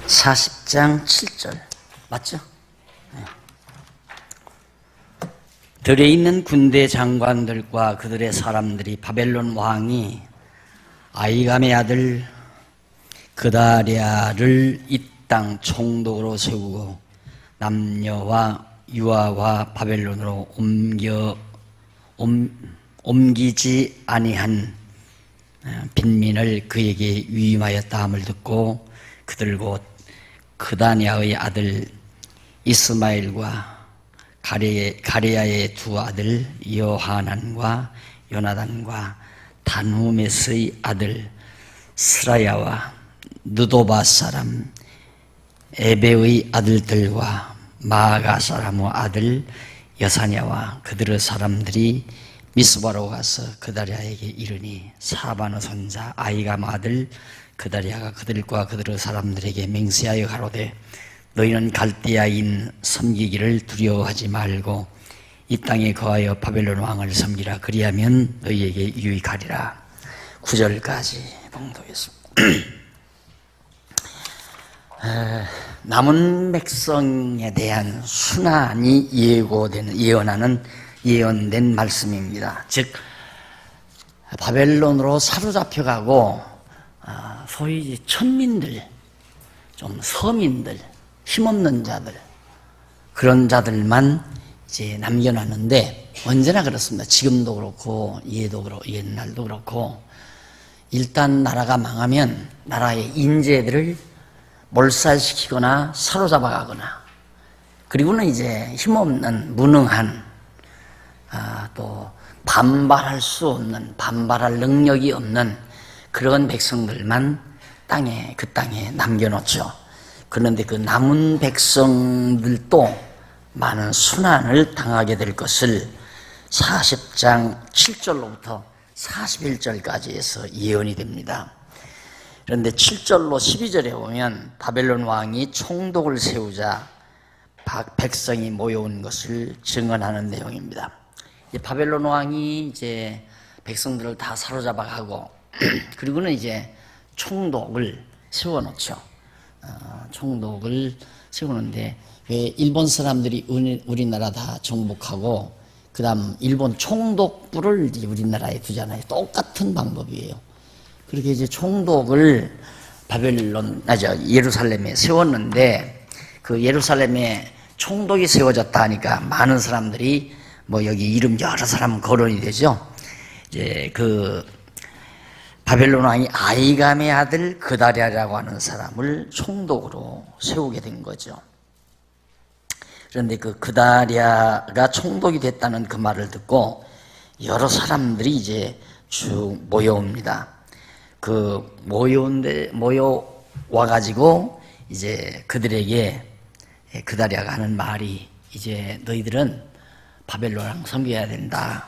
40장 7절 맞죠? 네. 들에 있는 군대 장관들과 그들의 사람들이 바벨론 왕이 아히감의 아들 그다랴를 이 땅 총독으로 세우고 남녀와 유아와 바벨론으로 옮기지 아니한 빈민을 그에게 위임하였다 함을 듣고 그들 곧 그다냐의 아들 이스마엘과 가레야의 두 아들 여하난과 요나단과 단후메스의 아들 스라야와 느도바 사람 에베의 아들들과 마아가 사람의 아들 여사냐와 그들의 사람들이 미스바로 가서 그다랴에게 이르니 사반의 손자 아히감 아들 그다랴가 그들과 그들의 사람들에게 맹세하여 가로되 너희는 갈대아인 섬기기를 두려워하지 말고 이 땅에 거하여 바벨론 왕을 섬기라. 그리하면 너희에게 유익하리라. 9절까지 봉독했습니다. 남은 백성에 대한 순환이 예언된 말씀입니다. 즉 바벨론으로 사로잡혀가고 소위 천민들, 좀 서민들, 힘없는 자들, 그런 자들만 이제 남겨놨는데 언제나 그렇습니다. 지금도 그렇고 옛날도 그렇고 일단 나라가 망하면 나라의 인재들을 몰살시키거나 사로잡아가거나 그리고는 이제 힘없는 무능한 또 반발할 수 없는 반발할 능력이 없는 그런 백성들만 그 땅에 남겨놓죠. 그런데 그 남은 백성들도 많은 순환을 당하게 될 것을 40장 7절로부터 41절까지 해서 예언이 됩니다. 그런데 7절로 12절에 보면 바벨론 왕이 총독을 세우자 백성이 모여온 것을 증언하는 내용입니다. 바벨론 왕이 이제 백성들을 다 사로잡아가고 그리고는 이제 총독을 세워놓죠. 총독을 세우는데 왜 일본 사람들이 우리나라 다 정복하고 그 다음 일본 총독부를 이제 우리나라에 두잖아요. 똑같은 방법이에요. 그렇게 이제 총독을 예루살렘에 세웠는데 그 예루살렘에 총독이 세워졌다 하니까 많은 사람들이 여기 이름 여러 사람 거론이 되죠. 이제 그 바벨론 왕이 아히감의 아들 그다랴라고 하는 사람을 총독으로 세우게 된 거죠. 그런데 그 그다랴가 총독이 됐다는 그 말을 듣고 여러 사람들이 이제 쭉 모여옵니다. 그 모여와가지고 이제 그들에게 그다랴가 하는 말이 이제 너희들은 바벨론 왕 섬겨야 된다.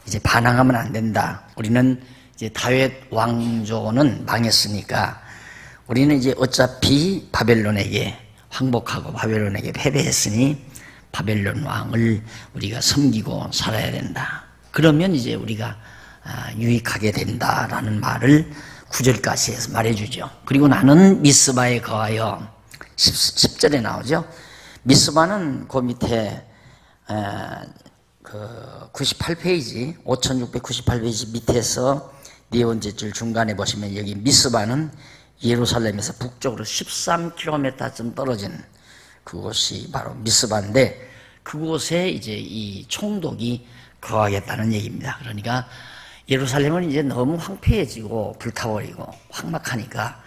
이제 반항하면 안 된다. 우리는 이제 다윗 왕조는 망했으니까 우리는 이제 어차피 바벨론에게 항복하고 바벨론에게 패배했으니 바벨론 왕을 우리가 섬기고 살아야 된다. 그러면 이제 우리가 유익하게 된다라는 말을 9절까지 해서 말해주죠. 그리고 나는 미스바에 거하여 10절에 나오죠. 미스바는 그 밑에 98페이지 5698페이지 밑에서 네 번째 줄 중간에 보시면 여기 미스바는 예루살렘에서 북쪽으로 13km쯤 떨어진 그곳이 바로 미스바인데 그곳에 이제 이 총독이 거하겠다는 얘기입니다. 그러니까 예루살렘은 이제 너무 황폐해지고 불타버리고 황막하니까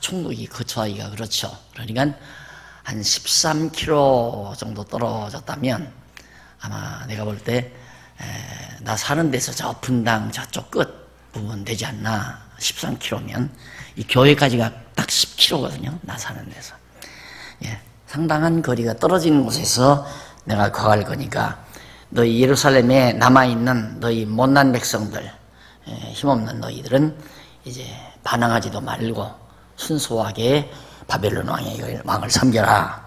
총독이 거처하기가 그렇죠. 그러니까 한 13km 정도 떨어졌다면 아마 내가 볼 때 나 사는 데서 저 분당 저쪽 끝 부분 되지 않나. 13km면 이 교회까지가 딱 10km거든요. 나 사는 데서. 상당한 거리가 떨어지는 곳에서 내가 거할 거니까 너희 예루살렘에 남아있는 너희 못난 백성들, 힘없는 너희들은 이제 반항하지도 말고 순수하게 바벨론 왕을 섬겨라.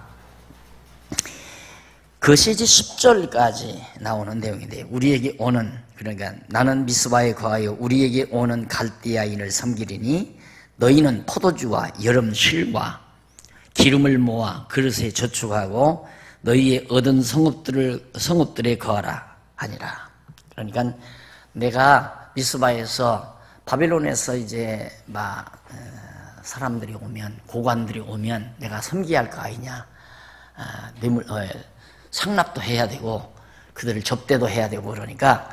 그것이 이제 10절까지 나오는 내용인데 우리에게 오는 그러니까 나는 미스바에 거하여 우리에게 오는 갈대아인을 섬기리니 너희는 포도주와 여름 실과 기름을 모아 그릇에 저축하고 너희의 얻은 성읍들에 거하라 하니라. 그러니까 내가 미스바에서 바벨론에서 이제 막 사람들이 오면, 고관들이 오면 내가 섬기게 할 거 아니냐. 상납도 해야 되고 그들을 접대도 해야 되고 그러니까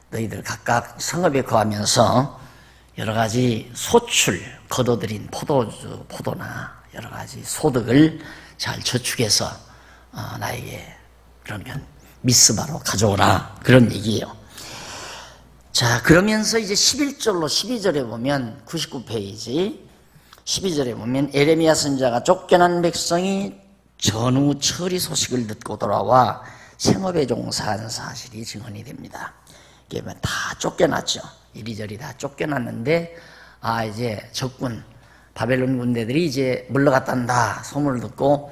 너희들 각각 성읍에 거하면서 여러 가지 소출, 거둬들인 포도주, 포도나 여러 가지 소득을 잘 저축해서 나에게 그러면 미스바로 가져오라, 그런 얘기예요. 자, 그러면서 이제 11절로 12절에 보면 99페이지 12절에 보면 에레미야 선지자가 쫓겨난 백성이 전후 처리 소식을 듣고 돌아와 생업에 종사한 사실이 증언이 됩니다. 이게 다 쫓겨났죠. 이리저리 다 쫓겨났는데 이제 적군 바벨론 군대들이 이제 물러갔단다 소문을 듣고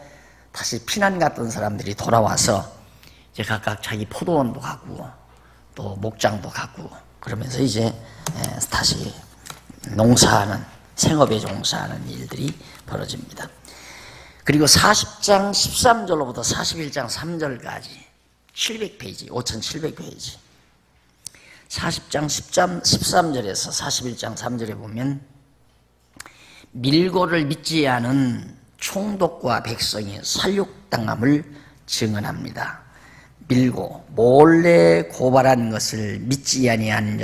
다시 피난 갔던 사람들이 돌아와서 이제 각각 자기 포도원도 가꾸고 또 목장도 가꾸고 그러면서 이제 다시 농사하는, 생업에 종사하는 일들이 벌어집니다. 그리고 40장 13절로부터 41장 3절까지 700페이지, 5700페이지 40장 13절에서 41장 3절에 보면 밀고를 믿지 않은 총독과 백성이 살육당함을 증언합니다. 밀고 몰래 고발한 것을 믿지 아니하는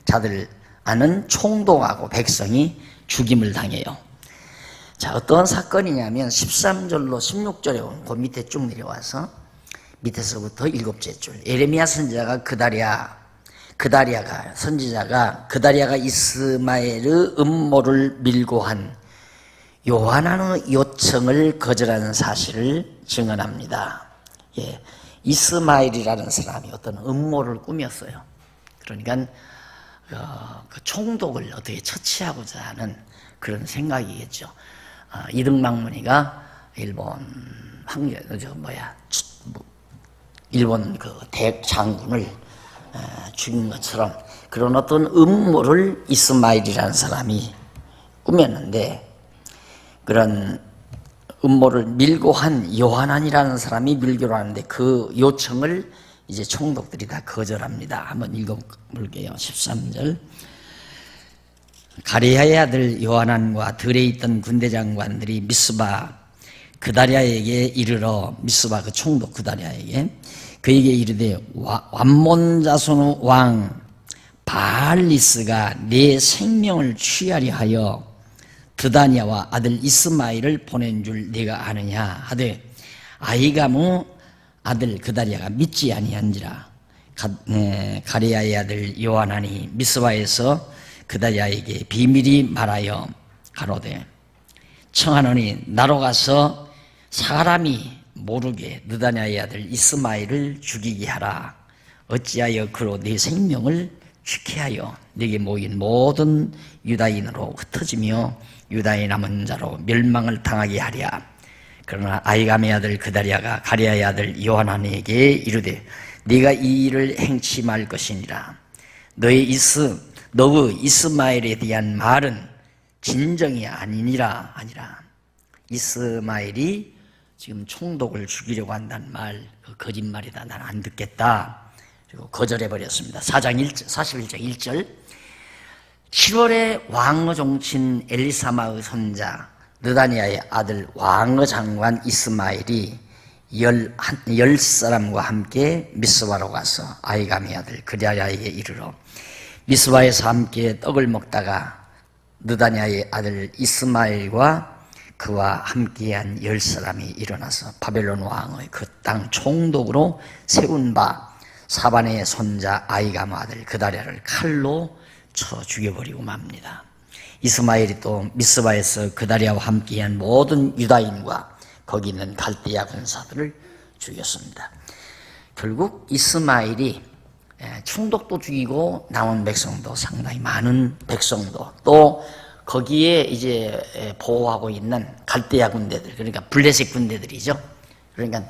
자들 아는 총독하고 백성이 죽임을 당해요. 자, 어떤 사건이냐면 13절로 16절에 보면 그 밑에 쭉 내려와서 밑에서부터 7째 줄 에레미야 선지자가 그다리아가 이스마엘의 음모를 밀고 한 요하나의 요청을 거절하는 사실을 증언합니다. 예, 이스마엘이라는 사람이 어떤 음모를 꾸몄어요. 그러니까 그 총독을 어떻게 처치하고자 하는 그런 생각이겠죠. 이등망문이가 일본 그 대장군을 죽인 것처럼 그런 어떤 음모를 이스마엘이라는 사람이 꾸몄는데, 그런 음모를 밀고 한 요하난이라는 사람이 밀기로 하는데 그 요청을 이제 총독들이 다 거절합니다. 한번 읽어볼게요. 13절. 가레야의 아들 요하난과 들에 있던 군대 장관들이 미스바 그다리아에게 이르러, 미스바 그 총독 그다리아에게 그에게 이르되 완몬 자손의 왕 바알리스가 내 생명을 취하려 하여 드다니아와 아들 이스마엘을 보낸 줄 네가 아느냐 하되 아히감의 아들 그다리아가 믿지 아니한지라. 가레야의 아들 요하난이 미스바에서 그다리아에게 비밀이 말하여 가로되 청하노니 나로 가서 사람이 모르게 느다냐의 아들 이스마엘을 죽이게 하라. 어찌하여 그로 네 생명을 취케 하여 네게 모인 모든 유다인으로 흩어지며 유다의 남은 자로 멸망을 당하게 하랴. 그러나 아히감의 아들 그다리아가 가레야의 아들 요하난에게 이르되 네가 이 일을 행치 말 것이니라. 너의 이스마엘에 대한 말은 진정이 아니니라 하니라. 이스마엘이 지금 총독을 죽이려고 한다는 말, 그 거짓말이다. 나는 안 듣겠다. 그리고 거절해버렸습니다. 41장 1절. 7월에 왕의 종친 엘리사마의 손자 느다니아의 아들 왕의 장관 이스마엘이 10사람과 함께 미스바로 가서 아히감의 아들 그다리아에게 이르러 미스바에서 함께 떡을 먹다가 느다니아의 아들 이스마엘과 그와 함께한 10사람이 일어나서 바벨론 왕의 그 땅 총독으로 세운 바 사반의 손자 아히감의 아들 그다리아를 칼로 쳐 죽여버리고 맙니다. 이스마엘이 또 미스바에서 그다리아와 함께한 모든 유다인과 거기 있는 갈대아 군사들을 죽였습니다. 결국 이스마엘이 총독도 죽이고 남은 백성도 상당히 많은 백성도 또 거기에 이제 보호하고 있는 갈대아 군대들, 그러니까 블레셋 군대들이죠. 그러니까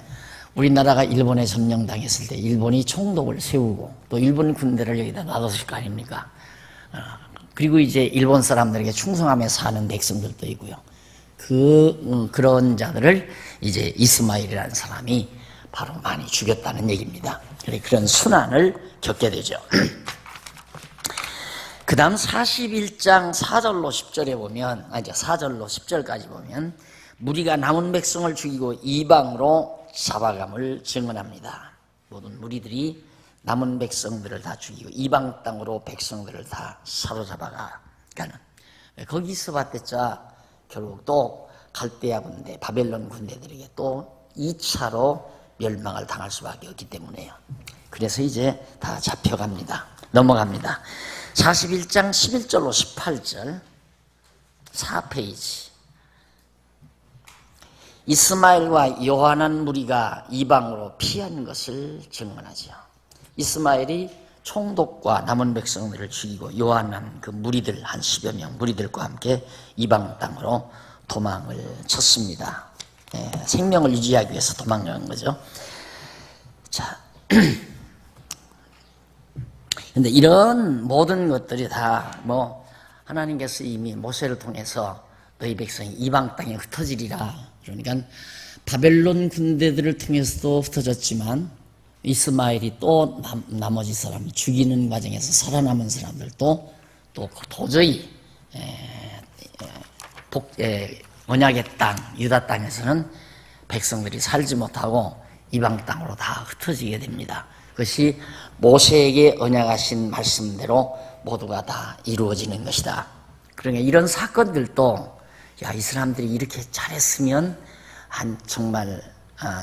우리나라가 일본에 점령당했을 때 일본이 총독을 세우고 또 일본 군대를 여기다 놔뒀을 거 아닙니까? 그리고 이제 일본 사람들에게 충성하며 사는 백성들도 있고요. 그런 자들을 이제 이스마엘이라는 사람이 바로 많이 죽였다는 얘기입니다. 그런 순환을 겪게 되죠. 그 다음 41장 4절로 10절에 보면, 4절로 10절까지 보면, 무리가 남은 백성을 죽이고 이방으로 잡아감을 증언합니다. 모든 무리들이 남은 백성들을 다 죽이고 이방 땅으로 백성들을 다 사로잡아가는. 거기서 봤댔자 결국 또 갈대아 군대, 바벨론 군대들에게 또 2차로 멸망을 당할 수밖에 없기 때문에요. 그래서 이제 다 잡혀갑니다. 넘어갑니다. 41장 11절로 18절 4페이지. 이스마엘과 요한한 무리가 이방으로 피한 것을 증언하죠. 이스마엘이 총독과 남은 백성들을 죽이고 요한한 그 무리들 한 10여 명 무리들과 함께 이방 땅으로 도망을 쳤습니다. 생명을 유지하기 위해서 도망간 거죠. 자, 근데 이런 모든 것들이 다 하나님께서 이미 모세를 통해서 너희 백성이 이방 땅에 흩어지리라. 그러니까 바벨론 군대들을 통해서도 흩어졌지만 이스마엘이 또 나머지 사람을 죽이는 과정에서 살아남은 사람들도 또 도저히 언약의 땅 유다 땅에서는 백성들이 살지 못하고 이방 땅으로 다 흩어지게 됩니다. 그것이 모세에게 언약하신 말씀대로 모두가 다 이루어지는 것이다. 그러니까 이런 사건들도 이 사람들이 이렇게 잘했으면 정말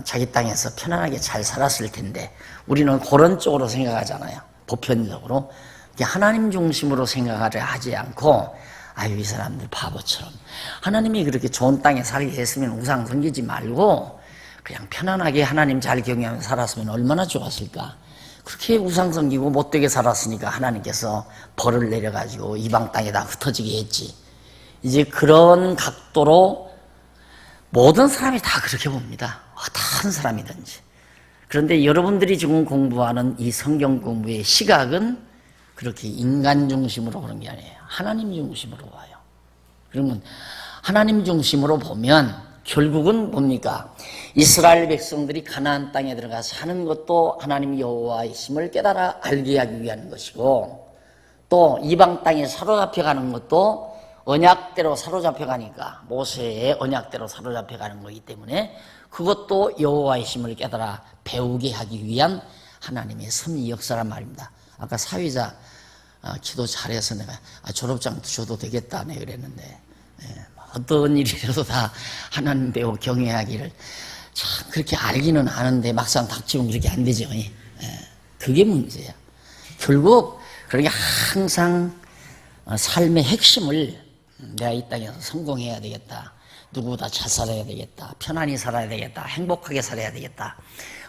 자기 땅에서 편안하게 잘 살았을 텐데 우리는 그런 쪽으로 생각하잖아요. 보편적으로 하나님 중심으로 생각을 하지 않고 이 사람들 바보처럼 하나님이 그렇게 좋은 땅에 살게 했으면 우상 섬기지 말고 그냥 편안하게 하나님 잘 경외하며 살았으면 얼마나 좋았을까. 그렇게 우상 섬기고 못되게 살았으니까 하나님께서 벌을 내려가지고 이방 땅에다 흩어지게 했지. 이제 그런 각도로 모든 사람이 다 그렇게 봅니다. 어떤 사람이든지. 그런데 여러분들이 지금 공부하는 이 성경 공부의 시각은 그렇게 인간 중심으로 보는 게 아니에요. 하나님 중심으로 봐요. 그러면 하나님 중심으로 보면 결국은 뭡니까? 이스라엘 백성들이 가나안 땅에 들어가 사는 것도 하나님 여호와이심을 깨달아 알게 하기 위한 것이고 또 이방 땅에 사로잡혀가는 것도 언약대로 사로잡혀가니까 모세의 언약대로 사로잡혀가는 거기 때문에 그것도 여호와이심을 깨달아 배우게 하기 위한 하나님의 섭리 역사란 말입니다. 아까 사회자 기도 잘해서 내가 졸업장 줘도 되겠다 네 그랬는데 어떤 일이라도 다 하나님 배우 경외하기를 참 그렇게 알기는 아는데 막상 닥치면 그렇게 안 되죠. 그게 문제야. 결국 그렇게 항상 삶의 핵심을 내가 이 땅에서 성공해야 되겠다. 누구보다 잘 살아야 되겠다. 편안히 살아야 되겠다. 행복하게 살아야 되겠다.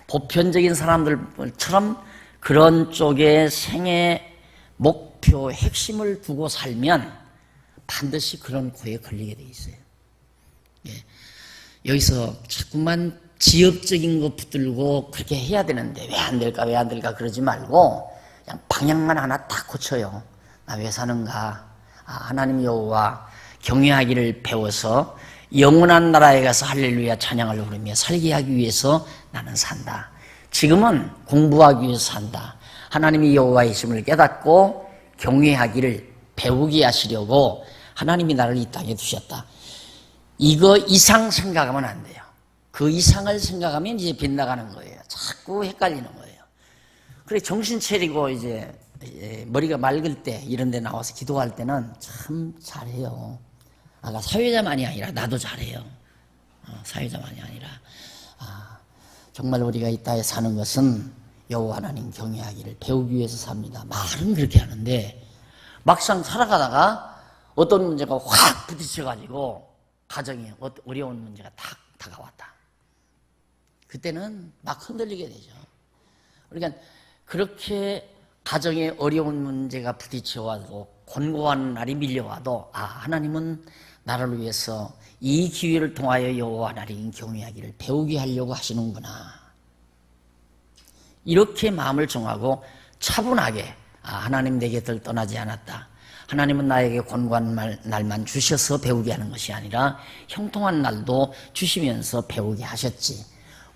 보편적인 사람들처럼 그런 쪽에 생애 목표 핵심을 두고 살면 반드시 그런 고에 걸리게 돼 있어요. 여기서 자꾸만 지엽적인 거 붙들고 그렇게 해야 되는데 왜 안 될까 왜 안 될까 그러지 말고 그냥 방향만 하나 딱 고쳐요. 나 왜 사는가? 하나님 여호와 경외하기를 배워서 영원한 나라에 가서 할렐루야 찬양을 부르며 살게 하기 위해서 나는 산다. 지금은 공부하기 위해서 산다. 하나님이 여호와이심을 깨닫고 경외하기를 배우게 하시려고 하나님이 나를 이 땅에 두셨다. 이거 이상 생각하면 안 돼요. 그 이상을 생각하면 이제 빗나가는 거예요. 자꾸 헷갈리는 거예요. 그래 정신 차리고 이제 머리가 맑을 때 이런 데 나와서 기도할 때는 참 잘해요. 아까 사회자만이 아니라 나도 잘해요. 사회자만이 아니라 정말 우리가 이 땅에 사는 것은 여호와 하나님 경외하기를 배우기 위해서 삽니다. 말은 그렇게 하는데 막상 살아가다가 어떤 문제가 확 부딪혀가지고 가정에 어려운 문제가 탁 다가왔다. 그때는 막 흔들리게 되죠. 그러니까 그렇게 가정에 어려운 문제가 부딪혀와도 곤고한 날이 밀려와도 하나님은 나를 위해서 이 기회를 통하여 여호와 하나님 경외하기를 배우게 하려고 하시는구나. 이렇게 마음을 정하고 차분하게 하나님 내 곁을 떠나지 않았다. 하나님은 나에게 권고한 날만 주셔서 배우게 하는 것이 아니라 형통한 날도 주시면서 배우게 하셨지.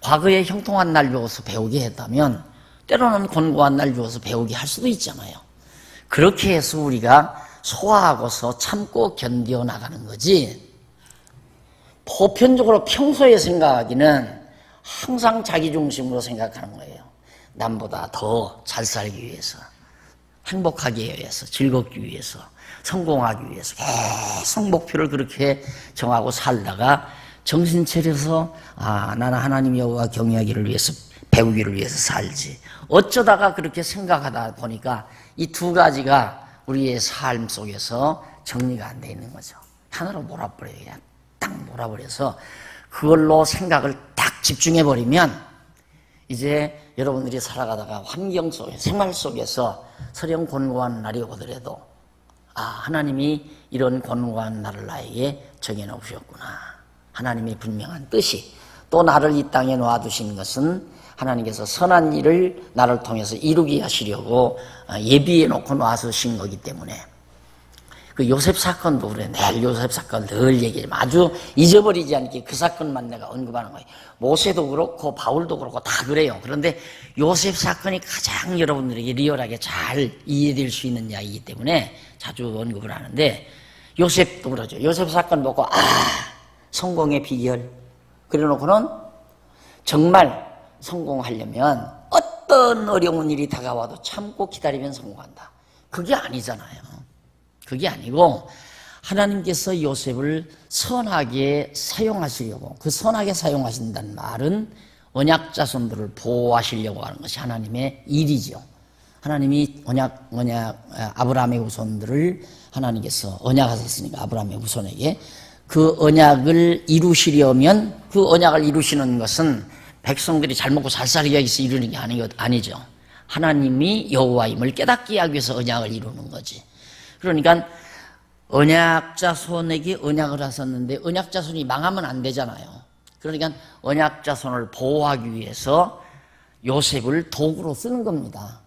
과거에 형통한 날 주어서 배우게 했다면 때로는 권고한 날 주어서 배우게 할 수도 있잖아요. 그렇게 해서 우리가 소화하고서 참고 견뎌 나가는 거지. 보편적으로 평소에 생각하기는 항상 자기중심으로 생각하는 거예요. 남보다 더 잘 살기 위해서, 행복하기 위해서, 즐겁기 위해서, 성공하기 위해서 계속 목표를 그렇게 정하고 살다가 정신 차려서 나는 하나님 여호와 경외하기를 위해서, 배우기를 위해서 살지. 어쩌다가 그렇게 생각하다 보니까 이 두 가지가 우리의 삶 속에서 정리가 안 돼 있는 거죠. 하나로 몰아버려요. 그냥 딱 몰아버려서 그걸로 생각을 딱 집중해버리면 이제 여러분들이 살아가다가 환경 속에, 생활 속에서 설령 권고한 날이 오더라도 하나님이 이런 권고한 날을 나에게 정해놓으셨구나. 하나님의 분명한 뜻이, 또 나를 이 땅에 놓아두신 것은 하나님께서 선한 일을 나를 통해서 이루게 하시려고 예비해 놓고 놔두신 거기 때문에. 그 요셉 사건도 그래. 내일 요셉 사건 늘 얘기하지만 아주 잊어버리지 않게 그 사건만 내가 언급하는 거예요. 모세도 그렇고 바울도 그렇고 다 그래요. 그런데 요셉 사건이 가장 여러분들에게 리얼하게 잘 이해될 수 있는 이야기이기 때문에 자주 언급을 하는데, 요셉도 그러죠. 요셉 사건 보고 성공의 비결 그래 놓고는 정말 성공하려면 어떤 어려운 일이 다가와도 참고 기다리면 성공한다. 그게 아니잖아요. 그게 아니고 하나님께서 요셉을 선하게 사용하시려고, 그 선하게 사용하신다는 말은 언약 자손들을 보호하시려고 하는 것이 하나님의 일이죠. 하나님이 아브라함의 후손들을 하나님께서 언약하셨으니까 아브라함의 후손에게 그 언약을 이루시려면, 그 언약을 이루시는 것은 백성들이 잘 먹고 잘 살기 위해서 이루는 게 아니죠. 하나님이 여호와임을 깨닫게 하기 위해서 언약을 이루는 거지. 그러니까 언약자손에게 언약을 하셨는데 언약자손이 망하면 안 되잖아요. 그러니까 언약자손을 보호하기 위해서 요셉을 도구로 쓰는 겁니다.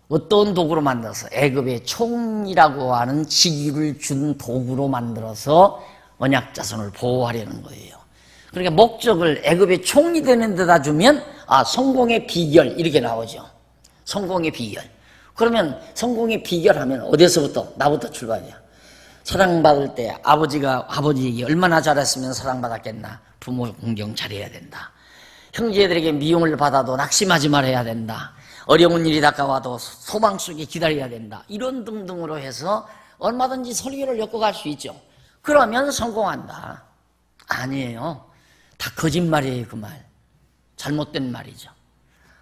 어떤 도구로 만들어서? 애굽의 총이라고 하는 직위를 준 도구로 만들어서 언약자손을 보호하려는 거예요. 그러니까 목적을 애굽의 총이 되는 데다 주면 성공의 비결 이렇게 나오죠. 성공의 비결. 그러면 성공의 비결 하면 어디서부터? 나부터 출발이야. 사랑받을 때 아버지에게 얼마나 잘했으면 사랑받았겠나. 부모 공경 잘해야 된다. 형제들에게 미움을 받아도 낙심하지 말아야 된다. 어려운 일이 다가와도 소망 속에 기다려야 된다. 이런 등등으로 해서 얼마든지 설교를 엮어갈 수 있죠. 그러면 성공한다. 아니에요. 다 거짓말이에요. 그 말. 잘못된 말이죠.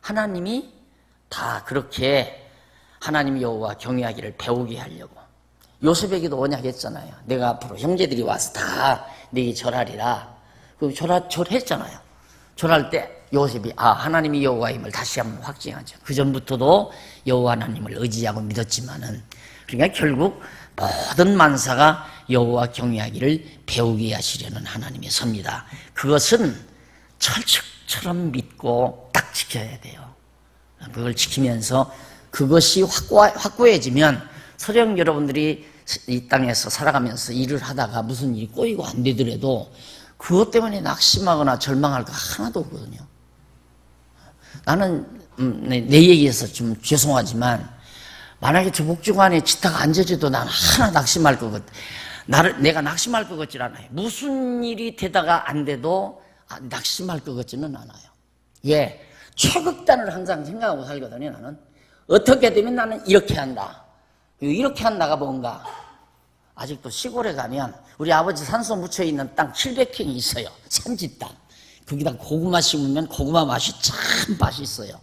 하나님이 다 그렇게 하나님 여호와 경외하기를 배우게 하려고. 요셉에게도 언약했잖아요. 내가 앞으로 형제들이 와서 다 내게 절하리라. 그 절했잖아요. 절할 때 요셉이 하나님이 여호와임을 다시 한번 확증하죠. 그 전부터도 여호와 하나님을 의지하고 믿었지만은, 그러니까 결국 모든 만사가 여호와 경외하기를 배우게 하시려는 하나님의 섭니다. 그것은 철칙처럼 믿고 딱 지켜야 돼요. 그걸 지키면서 그것이 확고해지면, 설령 여러분들이 이 땅에서 살아가면서 일을 하다가 무슨 일이 꼬이고 안 되더라도 그것 때문에 낙심하거나 절망할 거 하나도 없거든요. 나는 내 얘기해서 좀 죄송하지만 만약에 저 목주관에 지타가 안 져져도 난 하나 낙심할 것 같아. 내가 낙심할 것 같질 않아요. 무슨 일이 되다가 안 돼도 낙심할 것 같지는 않아요. 왜? 최극단을 항상 생각하고 살거든요. 나는 어떻게 되면 나는 이렇게 한다. 이렇게 한다가 뭔가, 아직도 시골에 가면 우리 아버지 산소 묻혀있는 땅 700평이 있어요. 산지 땅. 거기다 고구마 심으면 고구마 맛이 참 맛있어요.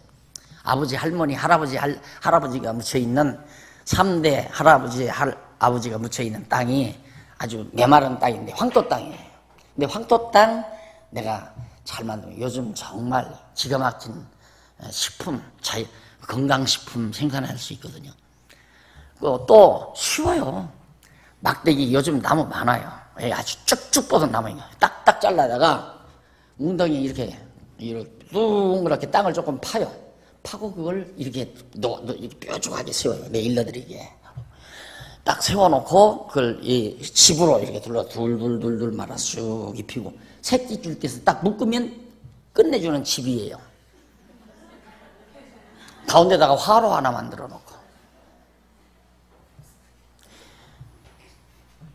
아버지, 할머니, 할아버지가 묻혀있는 3대 아버지가 묻혀있는 땅이 아주 메마른 땅인데 황토 땅이에요. 근데 황토 땅 내가 잘 만들면 요즘 정말 기가 막힌 건강식품 생산할 수 있거든요. 또 쉬워요. 막대기 요즘 나무 많아요. 아주 쭉쭉 뻗은 나무인가. 딱딱 잘라다가 웅덩이 이렇게 둥그렇게 땅을 조금 파고 그걸 이렇게 뾰족하게 세워요. 내 일러드리게. 딱 세워놓고 그걸 이 칩으로 이렇게 둘러 둘둘둘둘 말아 쑥 입히고 새끼 줄 때서 딱 묶으면 끝내주는 칩이에요. 가운데다가 화로 하나 만들어 놓고.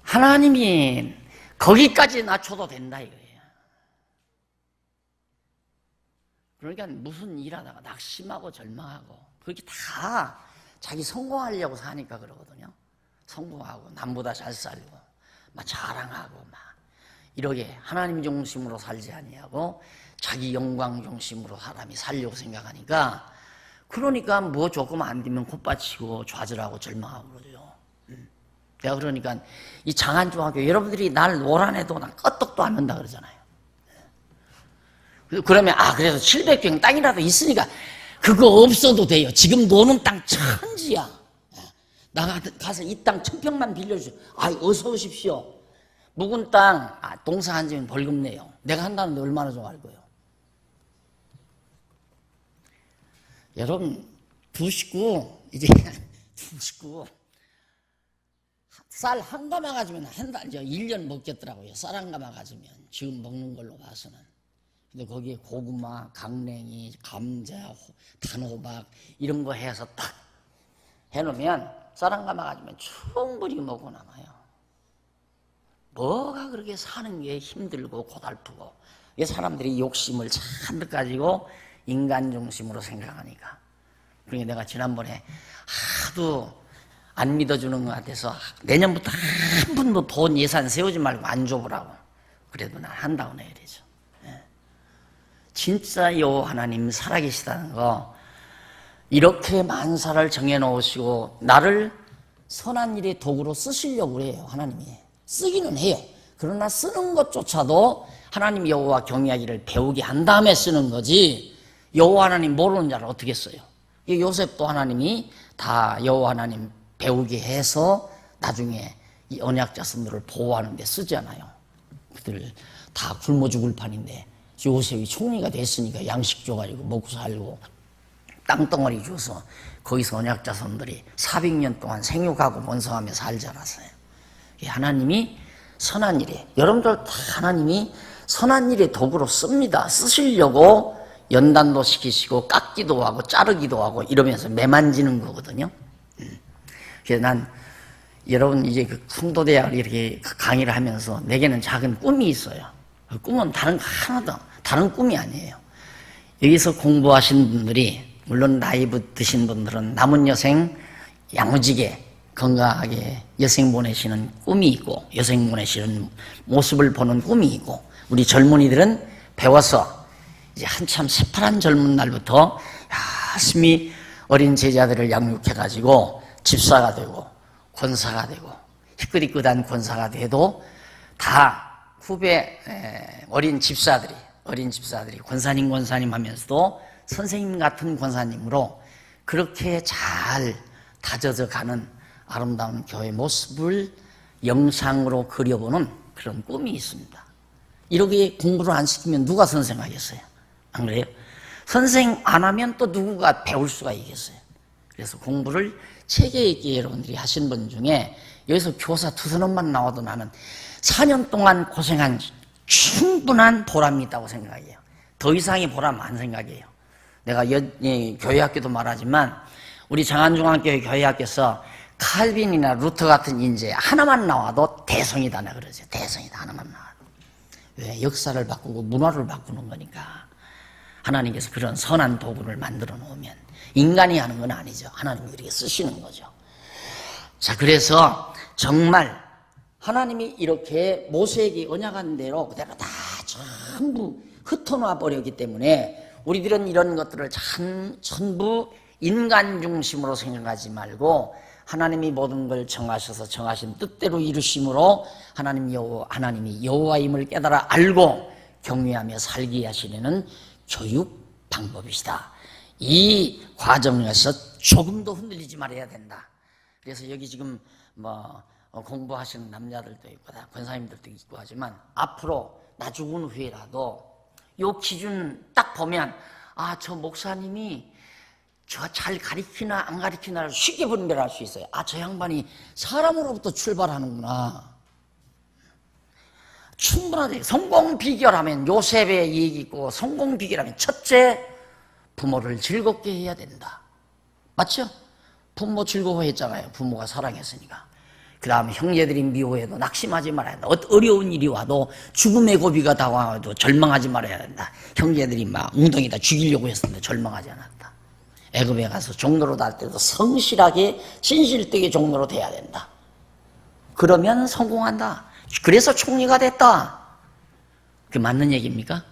하나님이 거기까지 낮춰도 된다 이거예요. 그러니까 무슨 일하다가 낙심하고 절망하고 그렇게 다 자기 성공하려고 사니까 그러거든요. 성공하고 남보다 잘 살고 막 자랑하고 막 이렇게 하나님 중심으로 살지 아니하고 자기 영광 중심으로 사람이 살려고 생각하니까 그러니까 뭐 조금 안 되면 콧받치고 좌절하고 절망하고 그러죠. 내가 그러니까 이 장안중학교 여러분들이 날 노란해도 난 끄떡도 안 는다 그러잖아요. 그러면 그래서 700평 땅이라도 있으니까 그거 없어도 돼요. 지금 노는 땅 천지야. 나 가서 이 땅 1000평만 빌려주세요. 어서 오십시오. 묵은 땅 동사 안 지면 벌금 내요. 내가 한다는데 얼마나 좋아할 거예요. 여러분 두 식구 이제 두 식구 쌀 한 가마 가지면 한 달, 1년 먹겠더라고요. 쌀 한 가마 가지면 지금 먹는 걸로 봐서는. 근데 거기에 고구마, 강냉이, 감자, 단호박 이런 거 해서 딱 해놓으면 쌀 한 가마 가지면 충분히 먹고 남아요. 뭐가 그렇게 사는 게 힘들고 고달프고 이 사람들이 욕심을 잔뜩 가지고 인간 중심으로 생각하니까. 그러니까 내가 지난번에 하도 안 믿어주는 것 같아서 내년부터 한 번도 돈 예산 세우지 말고 안 줘보라고. 그래도 난 한다고 해야 되죠. 진짜 여호와 하나님 살아계시다는 거 이렇게 만사를 정해놓으시고 나를 선한 일의 도구로 쓰시려고 해요. 하나님이 쓰기는 해요. 그러나 쓰는 것조차도 하나님 여호와 경외하기를 배우게 한 다음에 쓰는 거지 여호와 하나님 모르는 자를 어떻게 써요. 요셉도 하나님이 다 여호와 하나님 배우게 해서 나중에 이 언약 자손들을 보호하는 데 쓰잖아요. 그들 다 굶어 죽을 판인데 요셉이 총리가 됐으니까 양식 줘가지고 먹고 살고 땅덩어리 줘서 거기서 언약 자손들이 400년 동안 생육하고 번성하며 살 자랐어요. 하나님이 선한 일에 여러분들 다 하나님이 선한 일의 도구로 씁니다. 쓰시려고 연단도 시키시고 깎기도 하고 자르기도 하고 이러면서 매만지는 거거든요. 그래서 난 여러분 이제 그 성도대학을 이렇게 강의를 하면서 내게는 작은 꿈이 있어요. 그 꿈은 다른 거 하나도 다른 꿈이 아니에요. 여기서 공부하신 분들이 물론 나이 드신 분들은 남은 여생 야무지게 건강하게 여생 보내시는 꿈이 있고 여생 보내시는 모습을 보는 꿈이 있고 우리 젊은이들은 배워서 이제 한참 새파란 젊은 날부터 열심히 어린 제자들을 양육해가지고 집사가 되고 권사가 되고 희끗희끗한 권사가 돼도 다 후배 어린 집사들이 권사님 하면서도 선생님 같은 권사님으로 그렇게 잘 다져져 가는 아름다운 교회 모습을 영상으로 그려보는 그런 꿈이 있습니다. 이렇게 공부를 안 시키면 누가 선생하겠어요? 안 그래요? 선생 안 하면 또 누구가 배울 수가 있겠어요? 그래서 공부를 체계 있게 여러분들이 하신 분 중에 여기서 교사 두세 놈만 나와도 나는 4년 동안 고생한 충분한 보람이 있다고 생각해요. 더 이상의 보람 안 생각해요. 내가 교회학교도 말하지만 우리 장안중앙교회 교회학교에서 칼빈이나 루터 같은 인재 하나만 나와도 대성이다 나 그러죠. 대성이다 하나만 나와도. 왜? 역사를 바꾸고 문화를 바꾸는 거니까. 하나님께서 그런 선한 도구를 만들어 놓으면 인간이 하는 건 아니죠. 하나님이 그렇게 쓰시는 거죠. 자, 그래서 정말 하나님이 이렇게 모세에게 언약한 대로 그대로 다 전부 흩어놔 버렸기 때문에 우리들은 이런 것들을 전부 인간 중심으로 생각하지 말고 하나님이 모든 걸 정하셔서 정하신 뜻대로 이루심으로 하나님이 여호와임을 깨달아 알고 경외하며 살게 하시는 교육 방법이시다. 이 과정에서 조금도 흔들리지 말아야 된다. 그래서 여기 지금 공부하시는 남자들도 있고 다 권사님들도 있고 하지만 앞으로 나 죽은 후에라도 요 기준 딱 보면 저 목사님이 저 잘 가리키나 안 가리키나를 쉽게 분별할 수 있어요. 아, 저 양반이 사람으로부터 출발하는구나. 충분하게 성공 비결하면 요셉의 얘기 있고, 성공 비결하면 첫째, 부모를 즐겁게 해야 된다. 맞죠? 부모 즐거워했잖아요. 부모가 사랑했으니까. 그 다음에 형제들이 미워해도 낙심하지 말아야 된다. 어려운 일이 와도 죽음의 고비가 다가와도 절망하지 말아야 된다. 형제들이 막 웅덩이다 죽이려고 했었는데 절망하지 않았다. 애굽에 가서 종로로 달 때도 성실하게 신실되게 종로로 돼야 된다. 그러면 성공한다. 그래서 총리가 됐다. 그게 맞는 얘기입니까?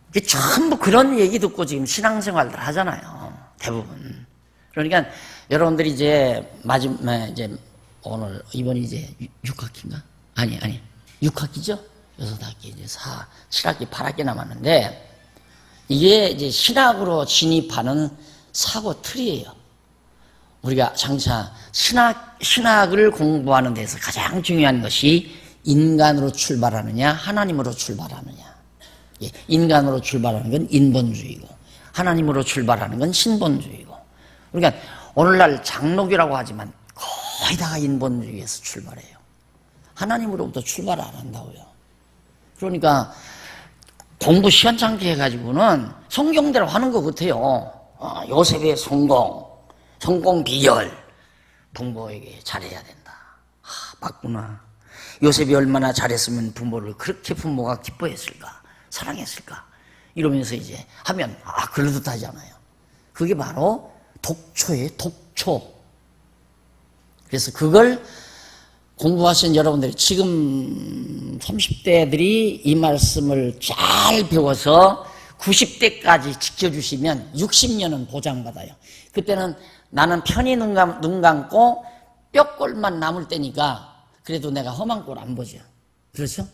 이게 전부 그런 얘기 듣고 지금 신앙생활들 하잖아요. 대부분. 그러니까 여러분들이 이제 이제 오늘 이번이 이제 6학기인가? 아니 6학기죠? 6학기 이제 7학기 8학기 남았는데 이게 이제 신학으로 진입하는 사고 틀이에요. 우리가 장차 신학을 공부하는 데서 가장 중요한 것이 인간으로 출발하느냐 하나님으로 출발하느냐. 예, 인간으로 출발하는 건 인본주의고 하나님으로 출발하는 건 신본주의고. 그러니까 오늘날 장로교라고 하지만 거의 다가 인본주의에서 출발해요. 하나님으로부터 출발 안 한다고요. 그러니까 공부 시원찮게 해가지고는 성경대로 하는 것 같아요. 요셉의 성공 비결, 부모에게 잘해야 된다. 맞구나. 요셉이 얼마나 잘했으면 부모를 그렇게 부모가 기뻐했을까, 사랑했을까 이러면서 이제 하면 그럴듯하잖아요. 그게 바로 독초예요. 독초. 그래서 그걸 공부하신 여러분들이 지금 30대들이 이 말씀을 잘 배워서 90대까지 지켜주시면 60년은 보장받아요. 그때는 나는 편히 눈 감고 뼈골만 남을 때니까 그래도 내가 험한 꼴 안 보죠. 그렇죠?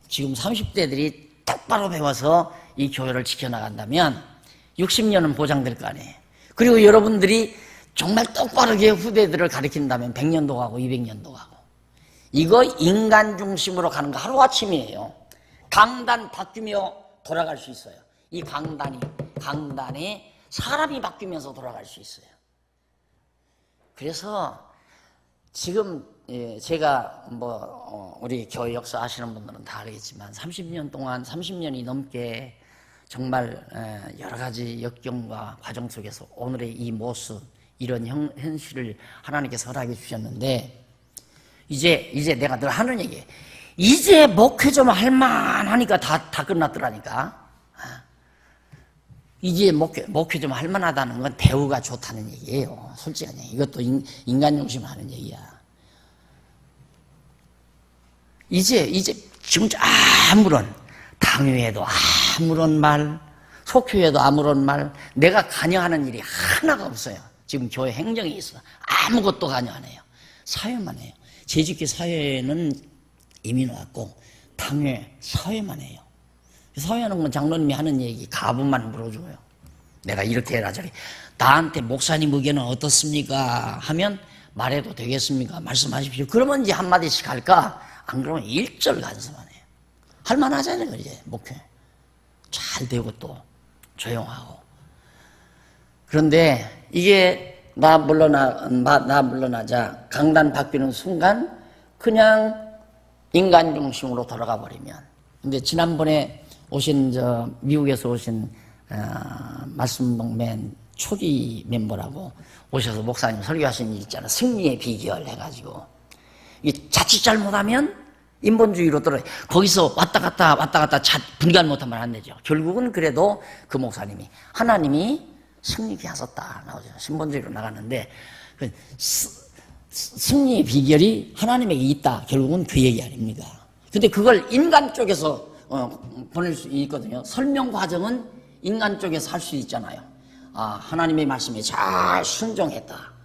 지금 30대들이 똑바로 배워서 이 교회를 지켜나간다면 60년은 보장될 거 아니에요. 그리고 여러분들이 정말 똑바르게 후대들을 가르친다면 100년도 가고 200년도 가고. 이거 인간 중심으로 가는 거 하루아침이에요. 강단 바뀌며 돌아갈 수 있어요. 이 강단에 사람이 바뀌면서 돌아갈 수 있어요. 그래서 지금 제가 우리 교회 역사 아시는 분들은 다 알겠지만 30년 동안 30년이 넘게 정말 여러 가지 역경과 과정 속에서 오늘의 이 모습, 이런 현실을 하나님께서 허락해 주셨는데 이제 내가 늘 하는 얘기예요. 이제 목회 좀 할만하니까 다 끝났더라니까. 이제 목회 좀 할만하다는 건 대우가 좋다는 얘기예요. 솔직하게. 이것도 인간 중심으로 하는 얘기야. 이제 지금 아무런 당회에도 아무런 말, 속회에도 아무런 말, 내가 관여하는 일이 하나가 없어요. 지금 교회 행정에 있어. 아무것도 관여 안 해요. 사회만 해요. 재직기 사회는 이미 나왔고 당회 사회만 해요. 사회하는 건 장로님이 하는 얘기 가부만 물어줘요. 내가 이렇게 해라 저리. 나한테 목사님 의견은 어떻습니까? 하면 말해도 되겠습니까? 말씀하십시오. 그러면 이제 한마디씩 할까? 안 그러면 일절 간섭만 해요. 할만하잖아요. 이제 목회 잘 되고 또 조용하고. 그런데 이게 나 물러나자 강단 바뀌는 순간 그냥 인간 중심으로 돌아가 버리면. 근데 지난번에 오신 미국에서 오신 말씀맨 초기 멤버라고 오셔서 목사님 설교하신 일 있잖아. 승리의 비결 해가지고 이 자칫 잘못하면 인본주의로 떨어져. 거기서 왔다 갔다 분간 못하면 안 되죠. 결국은 그래도 그 목사님이 하나님이 승리케 하셨다 나오죠. 신본주의로 나갔는데 승리의 비결이 하나님에게 있다. 결국은 그 얘기 아닙니까? 근데 그걸 인간 쪽에서 보낼 수 있거든요. 설명 과정은 인간 쪽에서 할 수 있잖아요. 하나님의 말씀에 잘 순종했다.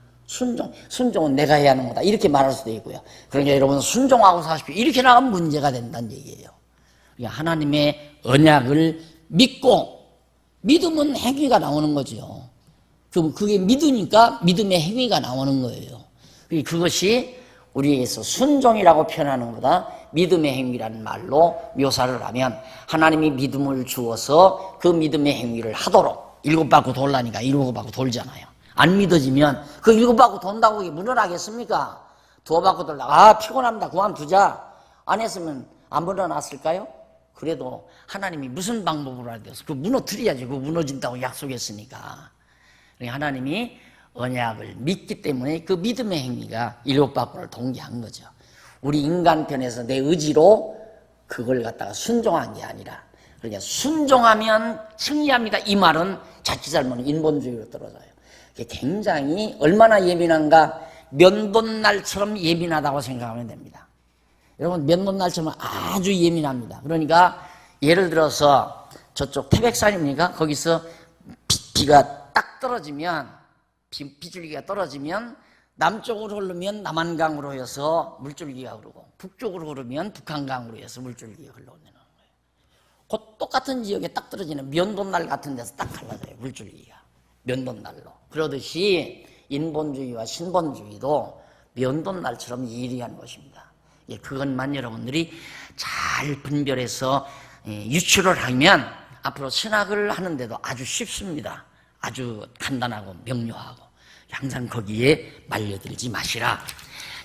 순종은 내가 해야 하는 거다. 이렇게 말할 수도 있고요. 그러니까 여러분 순종하고 사십시오. 이렇게 나가면 문제가 된다는 얘기예요. 그러니까 하나님의 언약을 믿고 믿음은 행위가 나오는 거죠. 그게 믿으니까 믿음의 행위가 나오는 거예요. 그것이 우리에서 순종이라고 표현하는 것보다 믿음의 행위라는 말로 묘사를 하면 하나님이 믿음을 주어서 그 믿음의 행위를 하도록 일곱 바퀴 돌라니까 일곱 바퀴 돌잖아요. 안 믿어지면 그 일곱 바퀴 돈다고 이게 무너나겠습니까? 두어 바퀴 돌다가 피곤합니다. 그만두자. 안 했으면 안 무너났을까요? 그래도 하나님이 무슨 방법으로 하돼서 그 무너뜨려야지. 그 무너진다고 약속했으니까. 하나님이 언약을 믿기 때문에 그 믿음의 행위가 일곱 바퀴를 동게 한 거죠. 우리 인간 편에서 내 의지로 그걸 갖다가 순종한 게 아니라, 그러니까 순종하면 승리합니다. 이 말은 자칫 잘못은 인본주의로 떨어져요. 굉장히 얼마나 예민한가, 면도날처럼 예민하다고 생각하면 됩니다. 여러분, 면도날처럼 아주 예민합니다. 그러니까 예를 들어서 저쪽 태백산입니까? 거기서 비가 딱 떨어지면, 비줄기가 떨어지면 남쪽으로 흐르면 남한강으로 해서 물줄기가 흐르고, 북쪽으로 흐르면 북한강으로 해서 물줄기가 흘러오는 거예요. 그 똑같은 지역에 딱 떨어지는 면도날 같은 데서 딱 갈라져요. 물줄기가 면도날로. 그러듯이 인본주의와 신본주의도 면도날처럼 예리한 것입니다. 그것만 여러분들이 잘 분별해서 유추를 하면 앞으로 신학을 하는데도 아주 쉽습니다. 아주 간단하고 명료하고. 항상 거기에 말려들지 마시라.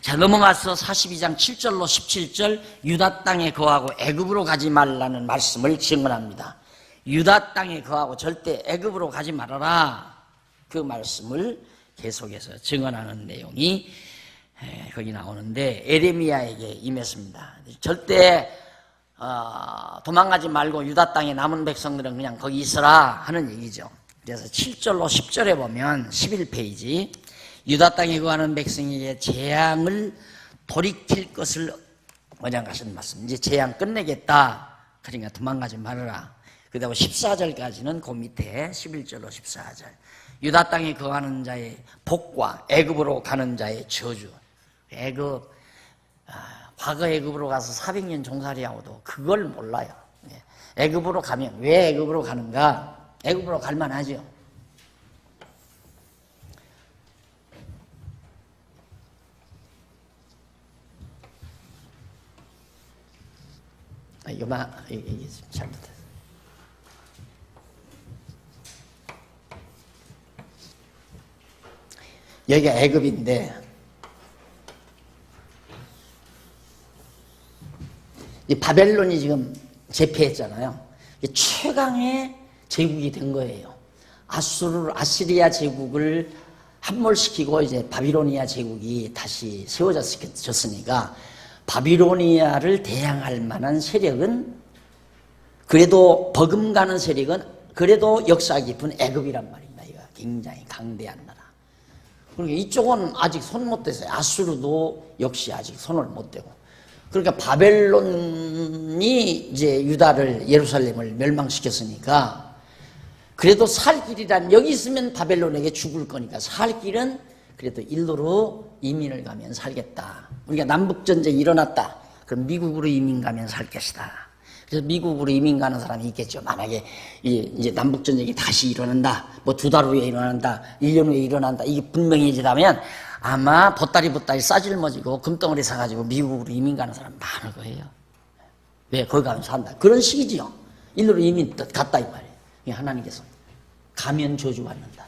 자, 넘어가서 42장 7절로 17절, 유다 땅에 거하고 애굽으로 가지 말라는 말씀을 증언합니다. 유다 땅에 거하고 절대 애굽으로 가지 말아라. 그 말씀을 계속해서 증언하는 내용이 거기 나오는데, 에레미야에게 임했습니다. 절대 도망가지 말고 유다 땅에 남은 백성들은 그냥 거기 있어라 하는 얘기죠. 그래서 7절로 10절에 보면 11페이지, 유다 땅에 거하는 백성에게 재앙을 돌이킬 것을 언약하신 말씀. 이제 재앙 끝내겠다. 그러니까 도망가지 말아라. 그 다음에 14절까지는 그 밑에 11절로 14절. 유다 땅에 거하는 자의 복과 애굽으로 가는 자의 저주. 애굽, 과거 애굽으로 가서 400년 종살이하고도 그걸 몰라요. 애굽으로 가면 왜 애굽으로 가는가? 애굽으로 갈만하죠. 이게 잘못했어. 여기가 애굽인데, 이 바벨론이 지금 제패했잖아요. 최강의 제국이 된 거예요. 아시리아 제국을 함몰시키고 이제 바비로니아 제국이 다시 세워졌으니까 바비로니아를 대항할 만한 세력은, 그래도 버금가는 세력은 그래도 역사 깊은 애굽이란 말입니다. 이거 굉장히 강대한 나라. 그러니까 이쪽은 아직 손 못 댔어요. 아수르도 역시 아직 손을 못 대고. 그러니까 바벨론이 이제 유다를, 예루살렘을 멸망시켰으니까, 그래도 살 길이란, 여기 있으면 바벨론에게 죽을 거니까 살 길은 그래도 일로로 이민을 가면 살겠다. 우리가 남북전쟁이 일어났다. 그럼 미국으로 이민 가면 살 것이다. 그래서 미국으로 이민 가는 사람이 있겠죠. 만약에 이제 남북전쟁이 다시 일어난다. 뭐 2달 후에 일어난다. 1년 후에 일어난다. 이게 분명해지다면 아마 보따리 싸질머지고 금덩어리 사가지고 미국으로 이민 가는 사람 많을 거예요. 왜? 거기 가면 산다. 그런 식이지요. 일로로 이민 갔다 이 말이에요. 하나님께서 가면 저주 받는다.